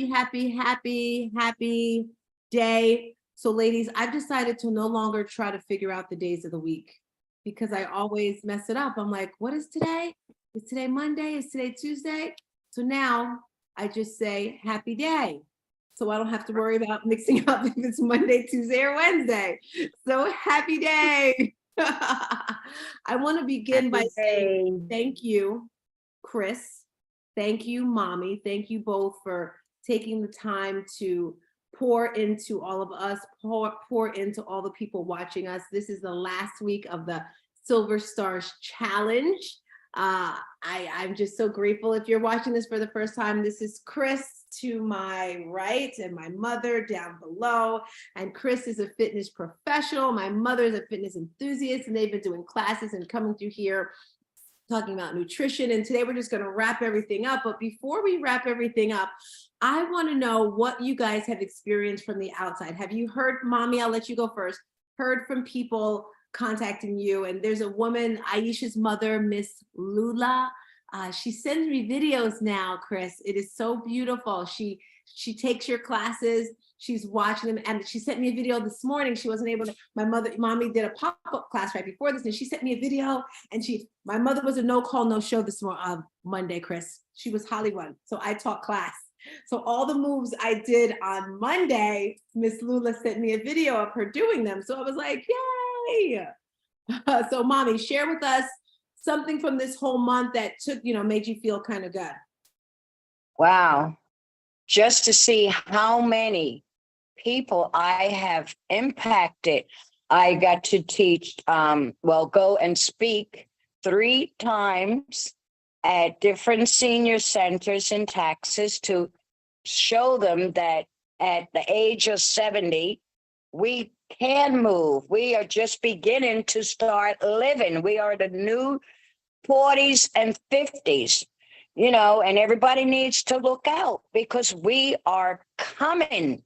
happy day. So ladies, I've decided to no longer try to figure out the days of the week because I always mess it up. I'm like, what is today? Is today Monday? Is today Tuesday? So now I just say happy day. So I don't have to worry about mixing up if it's Monday, Tuesday, or Wednesday. So happy day. I want to begin by saying thank you, Chris. Thank you, Mommy. Thank you both for taking the time to pour into all of us, pour into all the people watching us. This is the last week of the Silver Starz Challenge. I'm just so grateful. If you're watching this for the first time, this is Chris to my right and my mother down below. And Chris is a fitness professional. My mother is a fitness enthusiast, and they've been doing classes and coming through here talking about nutrition. And today we're just going to wrap everything up. But before we wrap everything up, I want to know what you guys have experienced from the outside. Have you heard, Mommy, I'll let you go first, heard from people contacting you? And there's a woman, Aisha's mother, Miss Lula. She sends me videos now, Chris. It is so beautiful. She takes your classes. She's watching them, and she sent me a video this morning. She wasn't able to. Mommy did a pop-up class right before this, and she sent me a video. And my mother was a no-call, no-show this Monday, Chris. She was Hollywood, so I taught class. So all the moves I did on Monday, Miss Lula sent me a video of her doing them. So I was like, yay! So, Mommy, share with us something from this whole month that made you feel kind of good. Wow. Just to see how many people I have impacted. I got to teach, go and speak 3 times at different senior centers in Texas to show them that at the age of 70, we can move. We are just beginning to start living. We are the new 40s and 50s, and everybody needs to look out because we are coming.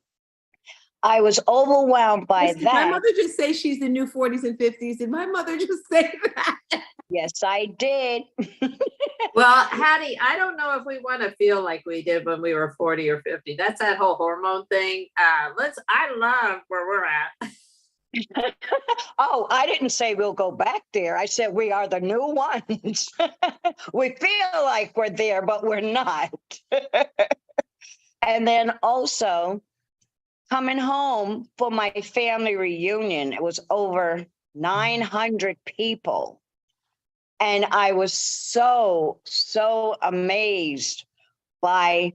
I was overwhelmed by that. My mother just say she's the new 40s and 50s. Did my mother just say that? Yes, I did. Well, Hattie, I don't know if we want to feel like we did when we were 40 or 50. That's that whole hormone thing. I love where we're at. Oh, I didn't say we'll go back there. I said we are the new ones. We feel like we're there, but we're not. And then also coming home for my family reunion, it was over 900 people. And I was so amazed by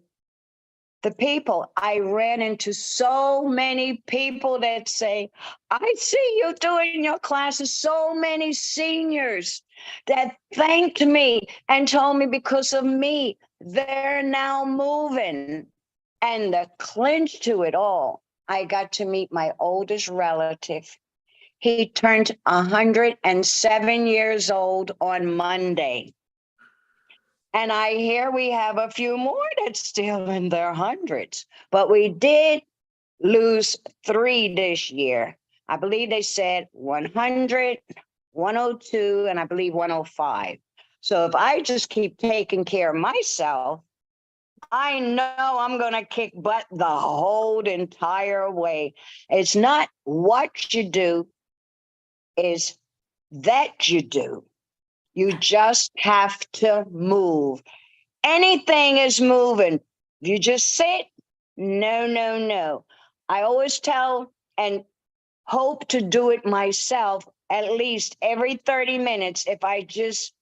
the people. I ran into so many people that say, I see you doing your classes. So many seniors that thanked me and told me because of me, they're now moving. And the clinch to it all, I got to meet my oldest relative. He turned 107 years old on Monday. And I hear we have a few more that's still in their hundreds. But we did lose 3 this year. I believe they said 100, 102, and I believe 105. So if I just keep taking care of myself, I know I'm going to kick butt the whole entire way. It's not what you do, is that you do. You just have to move. Anything is moving. You just sit. No. I always tell and hope to do it myself at least every 30 minutes if I just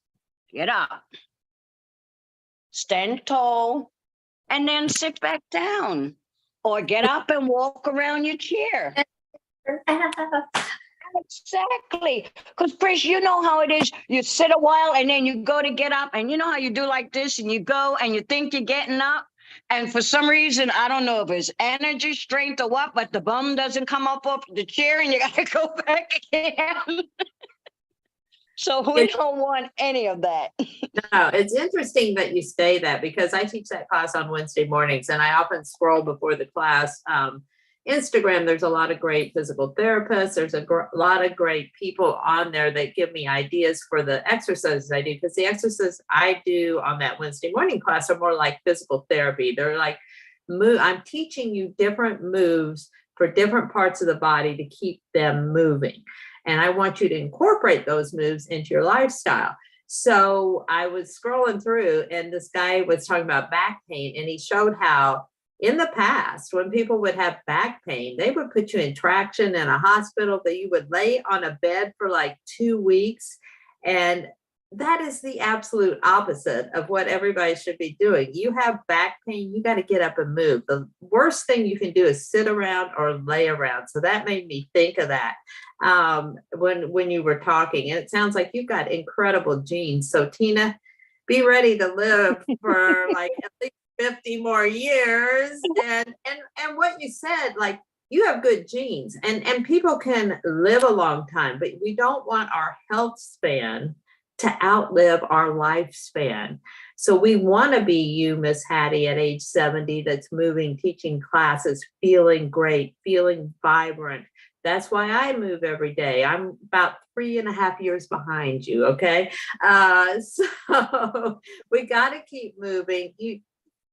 get up, stand tall, and then sit back down, or get up and walk around your chair. Exactly. Because, Chris, you know how it is. You sit a while and then you go to get up, and you know how you do like this, and you go and you think you're getting up. And for some reason, I don't know if it's energy, strength, or what, but the bum doesn't come up off the chair and you got to go back again. So we don't want any of that. No, it's interesting that you say that because I teach that class on Wednesday mornings, and I often scroll before the class. Instagram, there's a lot of great physical therapists. There's a lot of great people on there that give me ideas for the exercises I do, because the exercises I do on that Wednesday morning class are more like physical therapy. They're like I'm teaching you different moves for different parts of the body to keep them moving. And I want you to incorporate those moves into your lifestyle. So I was scrolling through and this guy was talking about back pain, and he showed how in the past, when people would have back pain, they would put you in traction in a hospital, that you would lay on a bed for like 2 weeks. And that is the absolute opposite of what everybody should be doing. You have back pain, you got to get up and move. The worst thing you can do is sit around or lay around. So that made me think of that when you were talking. And it sounds like you've got incredible genes. So Tina, be ready to live for like at least 50 more years. And what you said, like, you have good genes, and people can live a long time, but we don't want our health span to outlive our lifespan. So we want to be you, Miss Hattie, at age 70, that's moving, teaching classes, feeling great, feeling vibrant. That's why I move every day. I'm about 3.5 years behind you. Okay. So we got to keep moving.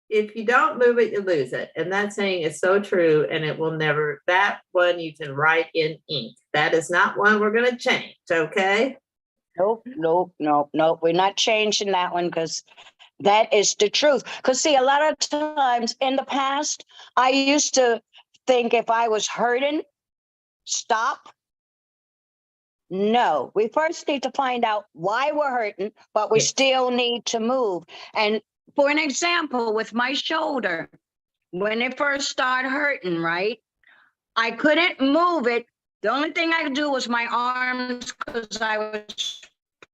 If you don't move it, you lose it. And that saying is so true. And it will never, that one you can write in ink. That is not one we're going to change. Okay. Nope. We're not changing that one, because that is the truth. Because see, a lot of times in the past, I used to think if I was hurting, stop. No, we first need to find out why we're hurting, but we still need to move. And for an example, with my shoulder, when it first started hurting, right? I couldn't move it. The only thing I could do was my arms, because I was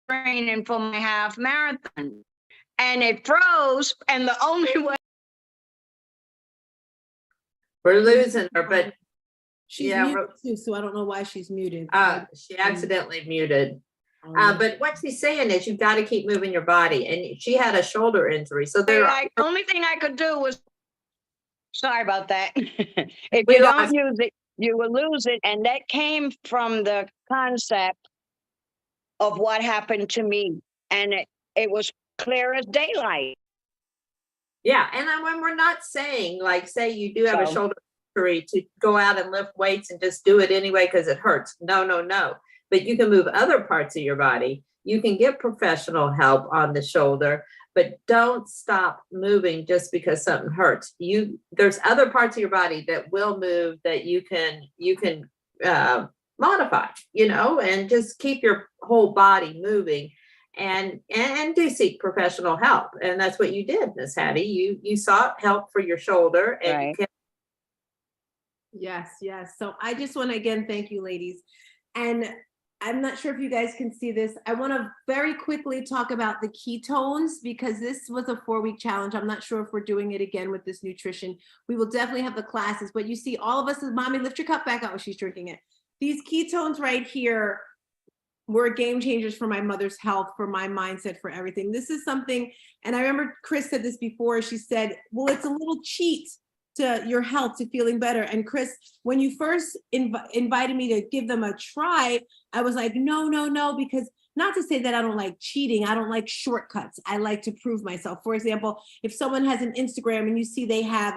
training for my half marathon. And it froze, and the only way. We're losing her, but She's muted too, so I don't know why she's muted. she accidentally muted. But what she's saying is you've got to keep moving your body. And she had a shoulder injury. So the only thing I could do was, sorry about that. If you don't use it, you will lose it. And that came from the concept of what happened to me. And it was clear as daylight. Yeah. And then when we're not saying, like, say you do have a shoulder injury, to go out and lift weights and just do it anyway because it hurts. No. But you can move other parts of your body. You can get professional help on the shoulder, but don't stop moving just because something hurts. There's other parts of your body that will move, that you can modify, and just keep your whole body moving, and do seek professional help. And that's what you did, Miss Hattie. You sought help for your shoulder, and right. you can. Yes. So I just want to again thank you, ladies. And I'm not sure if you guys can see this. I want to very quickly talk about the ketones, because this was a 4-week challenge. I'm not sure if we're doing it again with this nutrition. We will definitely have the classes, but you see all of us as mommy, lift your cup back up when she's drinking it. These ketones right here were game changers for my mother's health, for my mindset, for everything. This is something, and I remember Chris said this before. She said, well, it's a little cheat to your health, to feeling better. And Chris, when you first invited me to give them a try, I was like, no, because not to say that I don't like cheating. I don't like shortcuts. I like to prove myself. For example, if someone has an Instagram and you see they have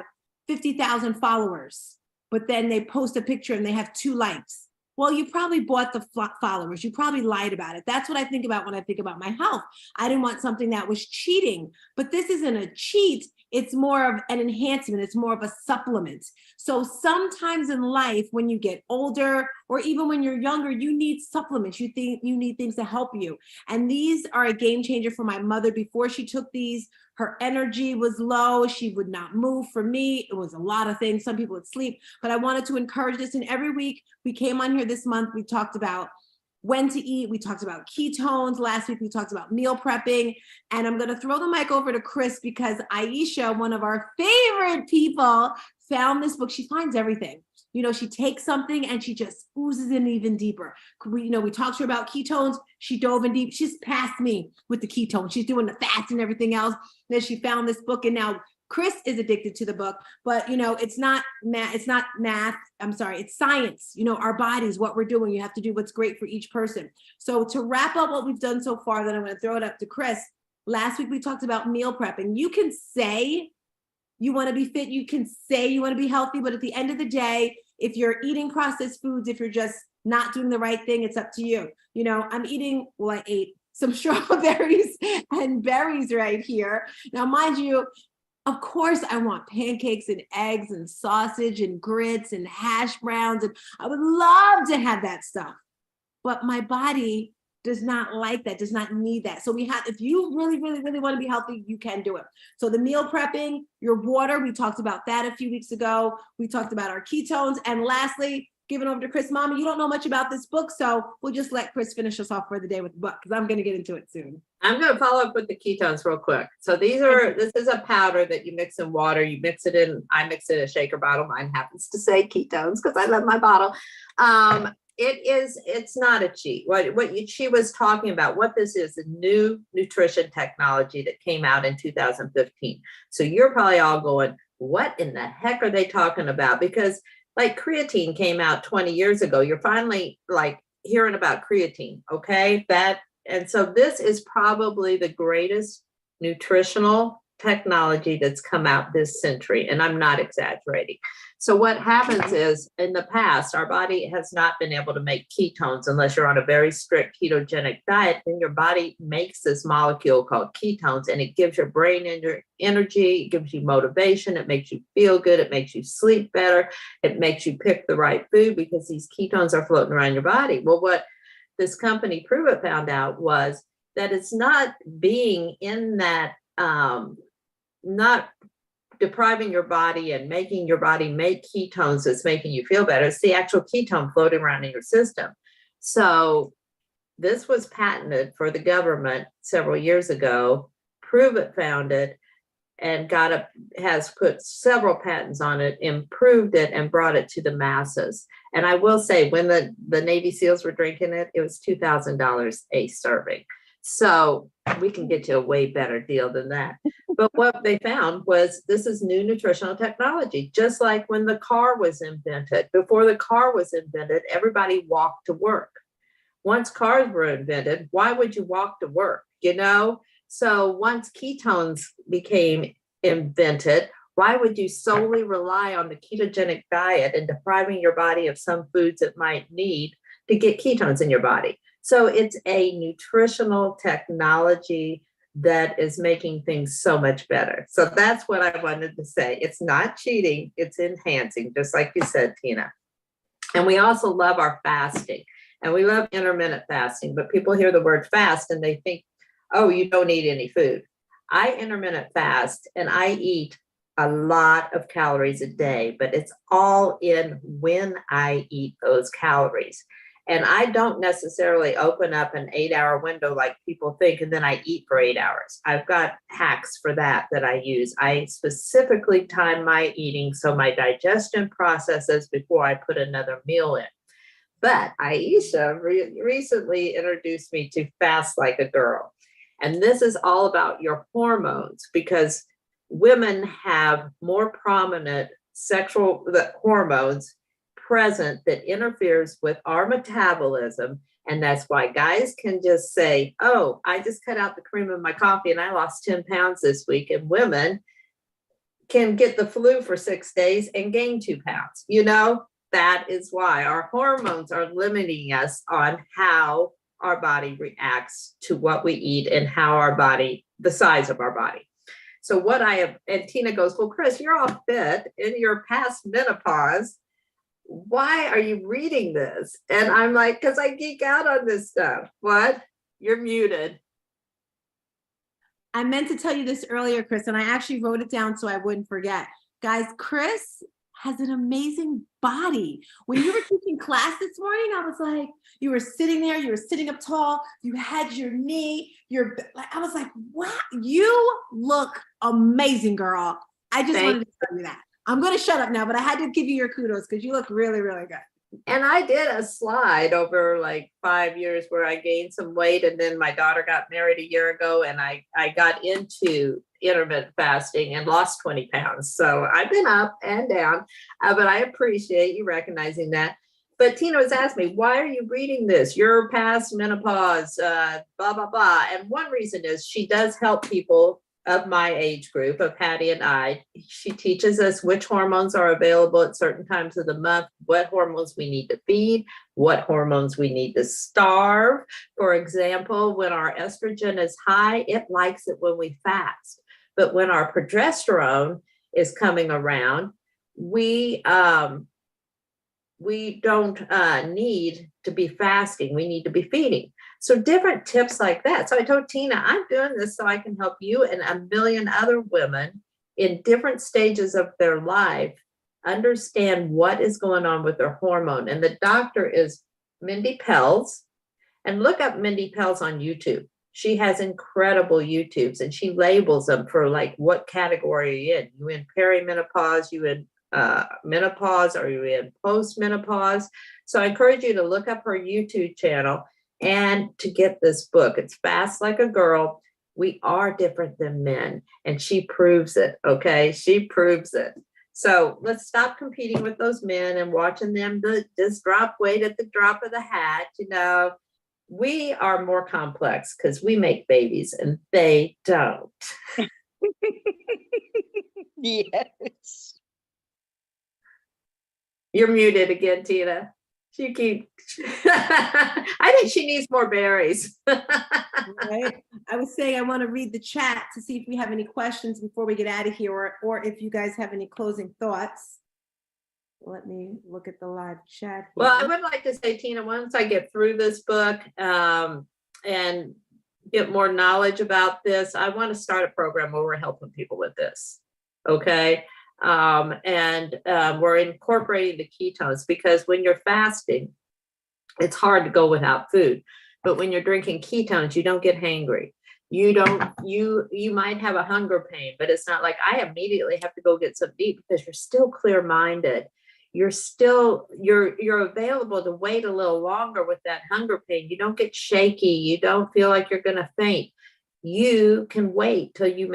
50,000 followers, but then they post a picture and they have 2 likes. Well, you probably bought the followers. You probably lied about it. That's what I think about when I think about my health. I didn't want something that was cheating, but this isn't a cheat. It's more of an enhancement. It's more of a supplement. So sometimes in life, when you get older, or even when you're younger, you need supplements. You need things to help you. And these are a game changer for my mother. Before she took these, her energy was low. She would not move. For me, it was a lot of things. Some people would sleep, but I wanted to encourage this. And every week we came on here this month, we talked about when to eat. We talked about ketones. Last week, we talked about meal prepping. And I'm going to throw the mic over to Chris, because Aisha, one of our favorite people, found this book. She finds everything. She takes something and she just oozes in even deeper. We talked to her about ketones. She dove in deep. She's passed me with the ketones. She's doing the fast and everything else. Then she found this book, and now Chris is addicted to the book, but it's not math. I'm sorry. It's science. Our bodies, what we're doing, you have to do what's great for each person. So to wrap up what we've done so far, then I'm going to throw it up to Chris. Last week, we talked about meal prepping. You can say you want to be fit, you can say you want to be healthy, but at the end of the day, if you're eating processed foods, if you're just not doing the right thing, it's up to you. You know, I'm eating, well, I ate some strawberries and berries right here. Now, mind you, of course, I want pancakes and eggs and sausage and grits and hash browns. And I would love to have that stuff. But my body does not like that, does not need that. So we have, if you really, really, really want to be healthy, you can do it. So the meal prepping, your water, we talked about that a few weeks ago. We talked about our ketones. And lastly, giving over to Chris. Mama, you don't know much about this book, so we'll just let Chris finish us off for the day with the book, because I'm going to get into it soon. I'm going to follow up with the ketones real quick. So this is a powder that you mix in water. You mix it in, I mix it in a shaker bottle. Mine happens to say ketones because I love my bottle. It's not a cheat. She was talking about, what this is, a new nutrition technology that came out in 2015. So you're probably all going, what in the heck are they talking about? Because like creatine came out 20 years ago. You're finally like hearing about creatine. Okay. And so this is probably the greatest nutritional technology that's come out this century. And I'm not exaggerating. So what happens is, in the past, our body has not been able to make ketones unless you're on a very strict ketogenic diet. Then your body makes this molecule called ketones, and it gives your brain energy, it gives you motivation, it makes you feel good, it makes you sleep better, it makes you pick the right food because these ketones are floating around your body. Well, what this company Prove It found out was that it's not being in that, not depriving your body and making your body make ketones that's making you feel better. It's the actual ketone floating around in your system. So this was patented for the government several years ago. Prove It found it and has put several patents on it, improved it, and brought it to the masses. And I will say, when the Navy SEALs were drinking it, it was $2,000 a serving. So we can get you a way better deal than that. But what they found was, this is new nutritional technology, just like when the car was invented. Before the car was invented, everybody walked to work. Once cars were invented, why would you walk to work? You know? So once ketones became invented, why would you solely rely on the ketogenic diet and depriving your body of some foods it might need to get ketones in your body? So it's a nutritional technology that is making things so much better. So that's what I wanted to say. It's not cheating, it's enhancing, just like you said, Tina. And we also love our fasting, and we love intermittent fasting, but people hear the word fast and they think, oh, you don't eat any food. I intermittent fast and I eat a lot of calories a day, but it's all in when I eat those calories. And I don't necessarily open up an 8-hour window like people think, and then I eat for 8 hours. I've got hacks for that I use. I specifically time my eating so my digestion processes before I put another meal in. But Aisha recently introduced me to Fast Like a Girl. And this is all about your hormones, because women have more prominent sexual hormones present that interferes with our metabolism. And that's why guys can just say, oh, I just cut out the cream in my coffee and I lost 10 pounds this week. And women can get the flu for 6 days and gain 2 pounds. You know, that is why our hormones are limiting us on how our body reacts to what we eat and how our body, the size of our body. So what I have, and Tina goes, well, Chris, you're all fit in your past menopause. Why are you reading this? And I'm like, because I geek out on this stuff. What? You're muted. I meant to tell you this earlier, Chris, and I actually wrote it down so I wouldn't forget. Guys, Chris has an amazing body. When you were teaching class this morning, I was like, you were sitting there, you were sitting up tall, you had your knee, I was like, wow, you look amazing, girl. I just wanted to tell you that. I'm going to shut up now, but I had to give you your kudos because you look really, really good. And I did a slide over like 5 years where I gained some weight, and then my daughter got married a year ago, and I got into intermittent fasting and lost 20 pounds. So I've been up and down, but I appreciate you recognizing that. But Tina was asking me, why are you reading this? You're past menopause, blah, blah, blah. And one reason is she does help people of my age group, of Hattie and I. She teaches us which hormones are available at certain times of the month, what hormones we need to feed, what hormones we need to starve. For example, when our estrogen is high, it likes it when we fast. But when our progesterone is coming around, we don't need to be fasting. We need to be feeding. So different tips like that. So I told Tina, I'm doing this so I can help you and a million other women in different stages of their life understand what is going on with their hormone. And the doctor is Mindy Pelz. And look up Mindy Pelz on YouTube. She has incredible YouTubes and she labels them for like what category are you in? You in perimenopause, you in menopause, are you in postmenopause? So I encourage you to look up her YouTube channel and to get this book. It's Fast Like a Girl. We are different than men. And she proves it. Okay. She proves it. So let's stop competing with those men and watching them just drop weight at the drop of the hat. You know, we are more complex because we make babies and they don't. Yes. You're muted again, Tina. She keep. I think she needs more berries. Right? I was saying I want to read the chat to see if we have any questions before we get out of here, or if you guys have any closing thoughts. Let me look at the live chat here. Well, I would like to say, Tina, once I get through this book and get more knowledge about this, I want to start a program where we're helping people with this. Okay. We're incorporating the ketones because when you're fasting, it's hard to go without food. But when you're drinking ketones, you don't get hangry. You might have a hunger pain, but it's not like I immediately have to go get something to eat because you're still clear-minded. You're available to wait a little longer with that hunger pain. You don't get shaky. You don't feel like you're going to faint. You can wait till you can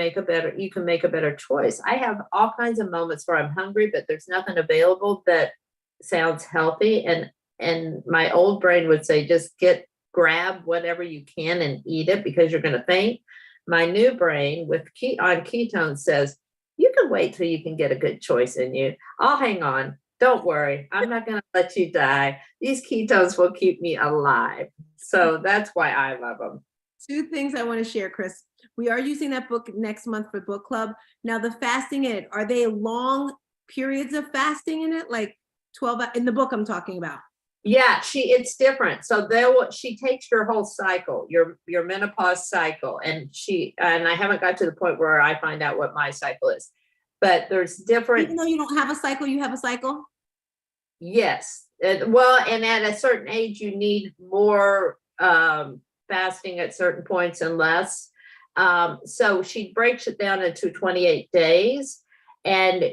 make a better choice. I have all kinds of moments where I'm hungry, but there's nothing available that sounds healthy. And my old brain would say, just grab whatever you can and eat it because you're going to faint. My new brain on ketones says, you can wait till you can get a good choice in you. I'll hang on. Don't worry. I'm not going to let you die. These ketones will keep me alive. So that's why I love them. Two things I want to share, Chris. We are using that book next month for book club. Now, the fasting in it, are they long periods of fasting in it? Like 12 in the book I'm talking about? Yeah, it's different. So she takes your whole cycle, your menopause cycle. And I haven't got to the point where I find out what my cycle is, but there's different. Even though you don't have a cycle, you have a cycle? Yes. Well, and at a certain age, you need more fasting at certain points and less. So she breaks it down into 28 days. And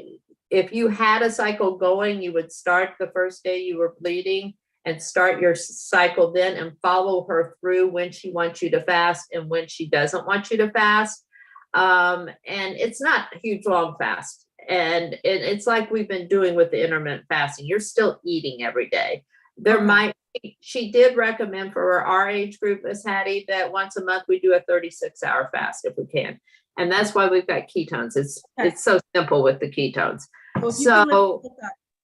if you had a cycle going, you would start the first day you were bleeding and start your cycle then and follow her through when she wants you to fast and when she doesn't want you to fast. And it's not a huge long fast. And it's like we've been doing with the intermittent fasting. You're still eating every day. She did recommend for our age group, Miss Hattie, that once a month we do a 36-hour fast if we can. And that's why we've got ketones. It's so simple with the ketones.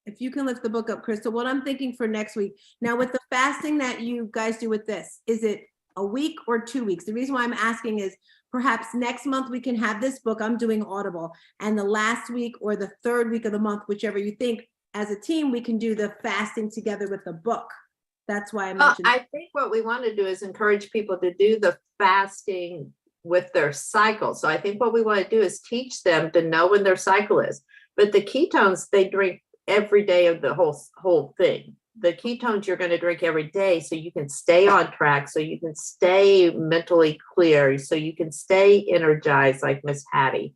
If you can lift the book up, Crystal, what I'm thinking for next week, now with the fasting that you guys do with this, is it a week or 2 weeks? The reason why I'm asking is perhaps next month we can have this book, I'm doing Audible, and the last week or the third week of the month, whichever you think, as a team, we can do the fasting together with the book. That's why I mentioned. I think what we want to do is encourage people to do the fasting with their cycle. So I think what we want to do is teach them to know when their cycle is. But the ketones, they drink every day of the whole thing. The ketones you're going to drink every day so you can stay on track, so you can stay mentally clear, so you can stay energized like Miss Hattie.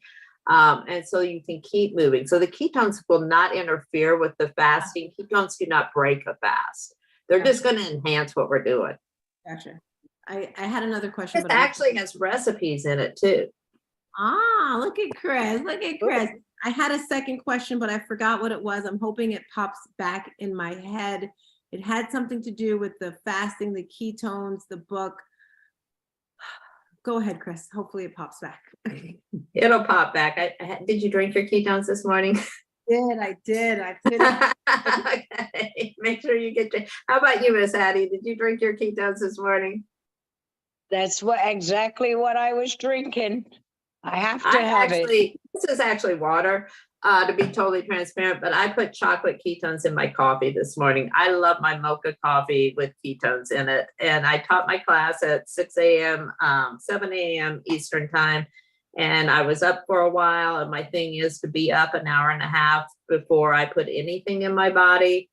And so you can keep moving. So the ketones will not interfere with the fasting. Ketones do not break a fast. They're just going to enhance what we're doing. Gotcha. I had another question. It actually has recipes in it too. Look at Chris. Look at Chris. I had a second question, but I forgot what it was. I'm hoping it pops back in my head. It had something to do with the fasting, the ketones, the book. Go ahead, Chris. Hopefully it pops back. It'll pop back. Did you drink your ketones this morning? I did. I put it in. Okay. Make sure you get your, how about you, Miss Hattie? Did you drink your ketones this morning? That's exactly what I was drinking. I have to have it. This is actually water, to be totally transparent, but I put chocolate ketones in my coffee this morning. I love my mocha coffee with ketones in it. And I taught my class at 6 a.m., 7 a.m. Eastern time. And I was up for a while. And my thing is to be up an hour and a half before I put anything in my body,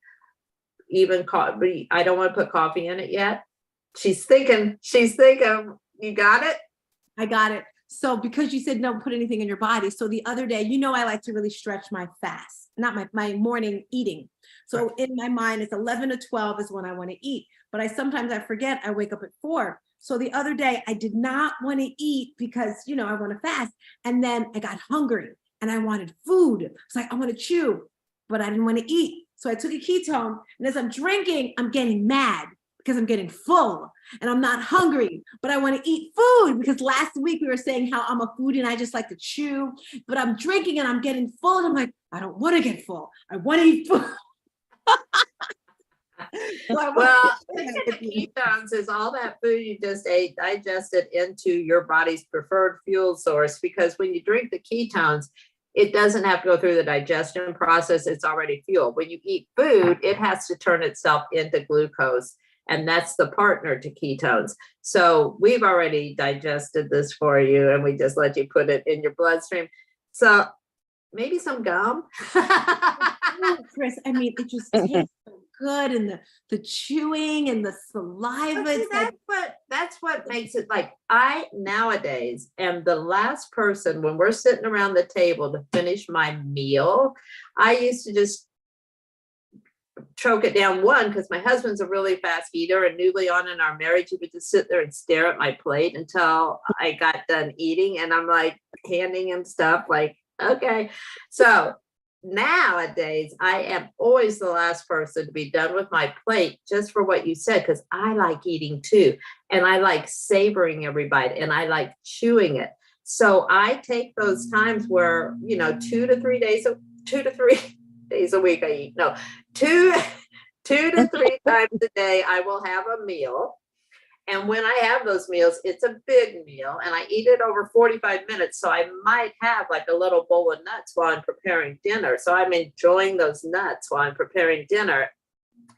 even coffee. I don't want to put coffee in it yet. She's thinking, you got it? I got it. So because you said don't put anything in your body. So the other day, I like to really stretch my fast, not my morning eating. So Right. in my mind, it's 11 to 12 is when I want to eat. But sometimes I forget, I wake up at 4. So the other day I did not want to eat because, I want to fast. And then I got hungry and I wanted food. It's like, I want to chew, but I didn't want to eat. So I took a ketone, and as I'm drinking, I'm getting mad because I'm getting full and I'm not hungry, but I want to eat food because last week we were saying how I'm a foodie and I just like to chew, but I'm drinking and I'm getting full. And I'm like, I don't want to get full. I want to eat food. Well, the ketones is all that food you just ate digested into your body's preferred fuel source, because when you drink the ketones, it doesn't have to go through the digestion process. It's already fuel. When you eat food, it has to turn itself into glucose, and that's the partner to ketones. So we've already digested this for you, and we just let you put it in your bloodstream. So maybe some gum. Chris, it just tastes so good, and the chewing and the saliva. See, that's what makes it like, I nowadays am the last person when we're sitting around the table to finish my meal. I used to just choke it down, one, because my husband's a really fast eater, and newly on in our marriage, he would just sit there and stare at my plate until I got done eating, and I'm like handing him stuff like, okay. So nowadays I am always the last person to be done with my plate, just for what you said, because I like eating too, and I like savoring every bite, and I like chewing it. So I take those times where 2 to 3 days a week I eat. No, two to 3 times a day I will have a meal. And when I have those meals, it's a big meal, and I eat it over 45 minutes. So I might have like a little bowl of nuts while I'm preparing dinner. So I'm enjoying those nuts while I'm preparing dinner.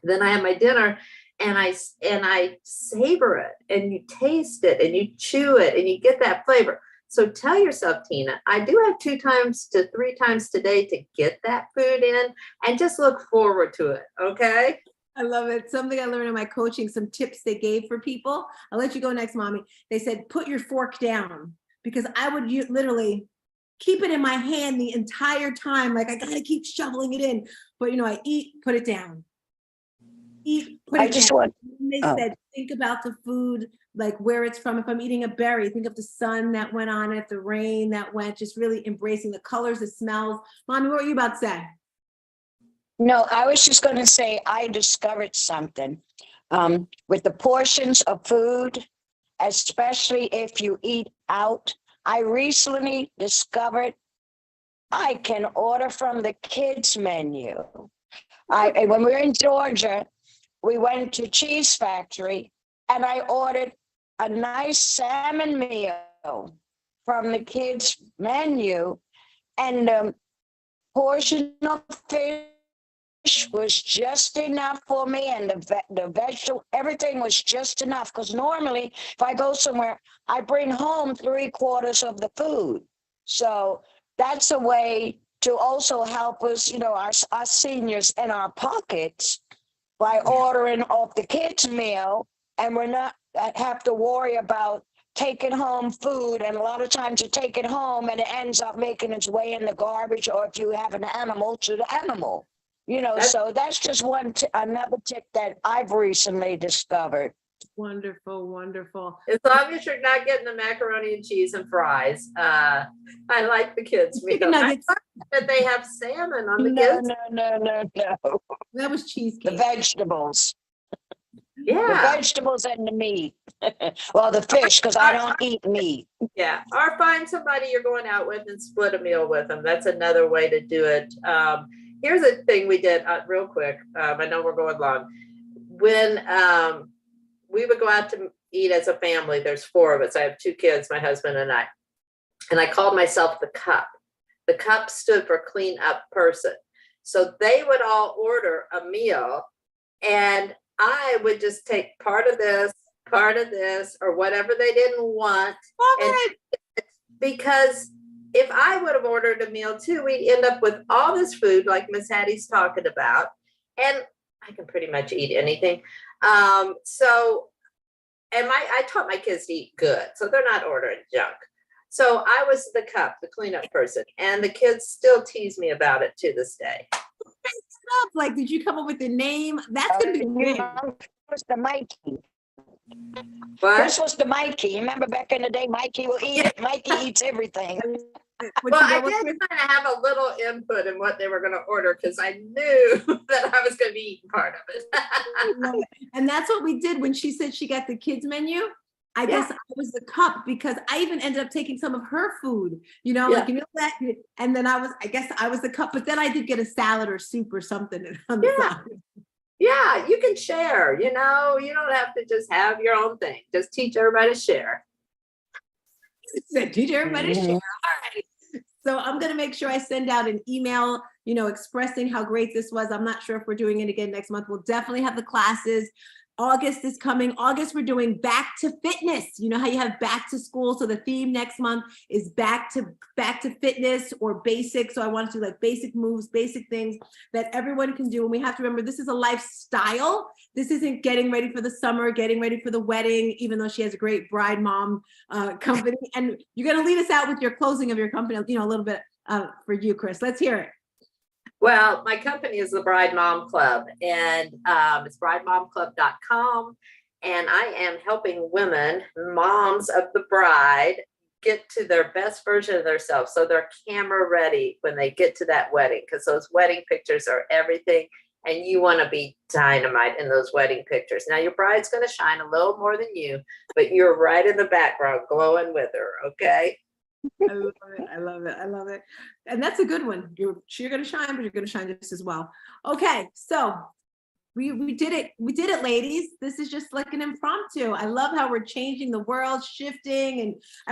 Then I have my dinner, and I savor it, and you taste it, and you chew it, and you get that flavor. So tell yourself, Tina, I do have 2 times to 3 times today to get that food in, and just look forward to it. Okay. I love it. Something I learned in my coaching, some tips they gave for people. I'll let you go next, Mommy. They said, put your fork down, because I would literally keep it in my hand the entire time. Like, I got to keep shoveling it in. But, I eat, put it down. Eat, put it down. And they said, think about the food, like where it's from. If I'm eating a berry, think of the sun that went on it, the rain that went, just really embracing the colors, the smells. Mommy, what were you about to say? No, I was just going to say I discovered something with the portions of food, especially if you eat out. I recently discovered I can order from the kids' menu. When we were in Georgia, we went to Cheese Factory, and I ordered a nice salmon meal from the kids' menu, and the portion of fish was just enough for me, and the vegetable, everything was just enough, because normally if I go somewhere, I bring home 3/4 of the food. So that's a way to also help us, our seniors in our pockets, by ordering off the kids' meal, and we're not have to worry about taking home food. And a lot of times you take it home and it ends up making its way in the garbage, or if you have an animal, to the animal. So that's just another tip that I've recently discovered. Wonderful, wonderful. As long as you're not getting the macaroni and cheese and fries. I like the kids' meal. I like that they have salmon on the kids. No. That was cheesecake. The vegetables. Yeah, vegetables and the meat. Well, the fish, because I don't eat meat. yeah. Or find somebody you're going out with and split a meal with them. That's another way to do it. Here's a thing we did real quick. I know we're going long. When we would go out to eat as a family, there's 4 of us. I have 2 kids, my husband and I. And I called myself the cup. The cup stood for clean up person. So they would all order a meal and I would just take part of this, or whatever they didn't want. And because if I would have ordered a meal too, we'd end up with all this food like Miss Hattie's talking about. And I can pretty much eat anything. And I taught my kids to eat good. So they're not ordering junk. So I was the cup, the cleanup person. And the kids still tease me about it to this day. Like, did you come up with the name? That's gonna be weird. Was the Mikey. But This was the Mikey. Remember back in the day, Mikey will eat it. Mikey eats everything. well, I did kind of have a little input in what they were going to order because I knew that I was going to be eating part of it. And that's what we did when she said she got the kids menu. I guess I was the cup because I even ended up taking some of her food, like, that. And then I guess I was the cup, but then I did get a salad or soup or something on the side. Yeah, you can share, you don't have to just have your own thing. Just teach everybody to share. Teach everybody to share. All right. So I'm going to make sure I send out an email, expressing how great this was. I'm not sure if we're doing it again next month. We'll definitely have the classes. August is coming. August, we're doing back to fitness. You know how you have back to school. So the theme next month is back to fitness or basic. So I want to do like basic moves, basic things that everyone can do. And we have to remember, this is a lifestyle. This isn't getting ready for the summer, getting ready for the wedding, even though she has a great bride mom company. And you're going to lead us out with your closing of your company, a little bit for you, Chris. Let's hear it. Well, my company is the Bride Mom Club, and it's bridemomclub.com. And I am helping women, moms of the bride, get to their best version of themselves. So they're camera ready when they get to that wedding, because those wedding pictures are everything. And you want to be dynamite in those wedding pictures. Now, your bride's going to shine a little more than you, but you're right in the background glowing with her. Okay. I love it. I love it. And that's a good one. You're going to shine, but you're going to shine just as well. Okay. So we did it. We did it, ladies. This is just like an impromptu. I love how we're changing the world, shifting. And